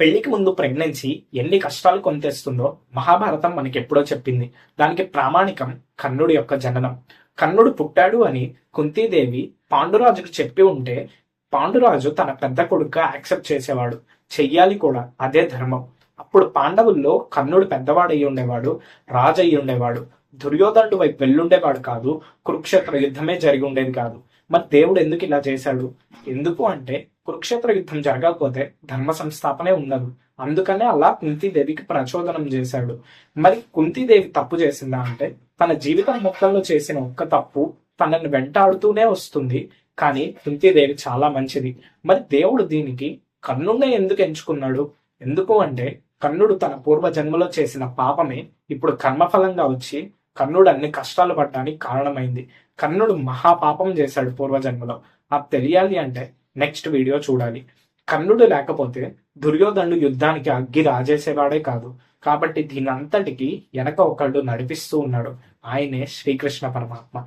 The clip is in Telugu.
పెళ్లికి ముందు ప్రెగ్నెన్సీ ఎన్ని కష్టాలు కొని తెస్తుందో మహాభారతం మనకి ఎప్పుడో చెప్పింది. దానికి ప్రామాణికం కర్ణుడి యొక్క జననం. కర్ణుడు పుట్టాడు అని కుంతీదేవి పాండురాజుకు చెప్పి ఉంటే పాండురాజు తన పెద్ద కొడుకుగా యాక్సెప్ట్ చేసేవాడు, చెయ్యాలి కూడా, అదే ధర్మం. అప్పుడు పాండవుల్లో కర్ణుడు పెద్దవాడయ్యి ఉండేవాడు, రాజు అయ్యి ఉండేవాడు, దుర్యోధనుడు వైపు వెళ్ళుండేవాడు కాదు, కురుక్షేత్ర యుద్ధమే జరిగి ఉండేది కాదు. మరి దేవుడు ఎందుకు ఇలా చేశాడు? ఎందుకు అంటే కురుక్షేత్ర యుద్ధం జరగకపోతే ధర్మ సంస్థాపనే ఉండదు. అందుకనే అలా కుంతీదేవికి ప్రచోదనం చేశాడు. మరి కుంతీదేవి తప్పు చేసిందా అంటే తన జీవితం మొత్తంలో చేసిన ఒక్క తప్పు తనని వెంటాడుతూనే వస్తుంది. కానీ కుంతీదేవి చాలా మంచిది. మరి దేవుడు దీనికి కర్ణుడినే ఎందుకు ఎంచుకున్నాడు? ఎందుకు అంటే కర్ణుడు తన పూర్వ జన్మలో చేసిన పాపమే ఇప్పుడు కర్మఫలంగా వచ్చి కర్ణుడు అన్ని కష్టాలు పడడానికి కారణమైంది. కర్ణుడు మహాపాపం చేశాడు పూర్వజన్మలో. అది తెలియాలి అంటే నెక్స్ట్ వీడియో చూడాలి. కర్ణుడు లేకపోతే దుర్యోధనుడు యుద్ధానికి అగ్గి రాజేసేవాడే కాదు. కాబట్టి దీనంతటికి వెనక ఒకళ్ళు నడిపిస్తూ ఉన్నాడు. ఆయనే శ్రీకృష్ణ పరమాత్మ.